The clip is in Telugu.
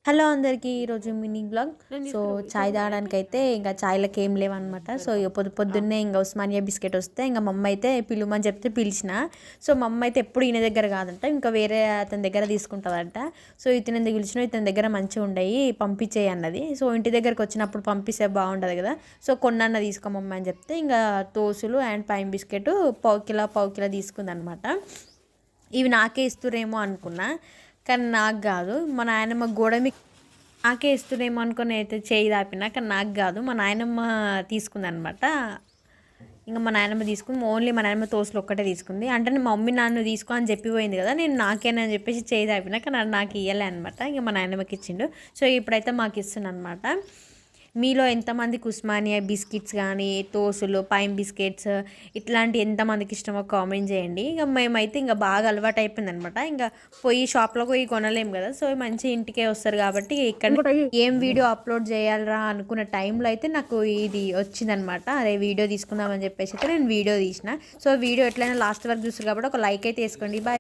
హలో అందరికీ ఈరోజు మినీ బ్లాగ్. సో చాయ్ తాగడానికైతే ఇంకా చాయ్లకి ఏం లేవన్నమాట. సో ఇక పొద్దున్నే ఇంకా ఉస్మానియా బిస్కెట్ వస్తే ఇంకా మమ్మ అయితే పిలుమని చెప్తే పిలిచిన. సో మమ్మ అయితే ఎప్పుడు ఈయన దగ్గర కాదంట, ఇంకా వేరే అతని దగ్గర తీసుకుంటుందంట. సో ఇతని దగ్గర పిలిచిన, ఇతని దగ్గర మంచిగా ఉండయి పంపించేయి అన్నది. సో ఇంటి దగ్గరకు వచ్చినప్పుడు పంపిస్తే బాగుంటుంది కదా. సో కొన్నన్న తీసుకోమమ్మ అని చెప్తే ఇంకా తోసులు అండ్ పైన్ బిస్కెట్ పావు కిలో తీసుకుందనమాట. ఇవి నాకే ఇస్తురేమో అనుకున్నా, కానీ నాకు కాదు. మా నాయనమ్మ గోడమి నాకే ఇస్తురేమో అనుకుని అయితే చేయి దాపినా, కానీ నాకు కాదు, మా నాయనమ్మ తీసుకుంది అనమాట. ఇంకా మా నాయనమ్మ తీసుకుంది, ఓన్లీ మా నాయనమ్మ తోసులు ఒక్కటే తీసుకుంది. అంటే మా మమ్మీ నన్ను తీసుకో అని చెప్పిపోయింది కదా, నేను నాకేనని చెప్పేసి చేయి దాపినా, కానీ నాకు ఇవ్వలే అనమాట. ఇంకా మా నాయనమ్మకి ఇచ్చిండు. సో ఇప్పుడైతే మాకు ఇస్తుంది అనమాట. మీలో ఎంతమందికి ఉస్మానియా బిస్కెట్స్ కానీ తోసులు పైన్ బిస్కెట్స్ ఇట్లాంటి ఎంతమందికి ఇష్టమో కామెంట్ చేయండి. ఇక మేమైతే ఇంకా బాగా అలవాటు అయిపోయింది అనమాట. ఇంకా షాప్లో పోయి కొనలేము కదా. సో మంచి ఇంటికే వస్తారు కాబట్టి ఇక్కడ ఏం వీడియో అప్లోడ్ చేయాలరా అనుకున్న టైంలో అయితే నాకు ఇది వచ్చిందనమాట. అదే వీడియో తీసుకుందామని చెప్పేసి అయితే నేను వీడియో తీసిన. సో వీడియో ఎట్లయినా లాస్ట్ వరకు చూస్తారు కాబట్టి ఒక లైక్ అయితే వేసుకోండి. బాయ్.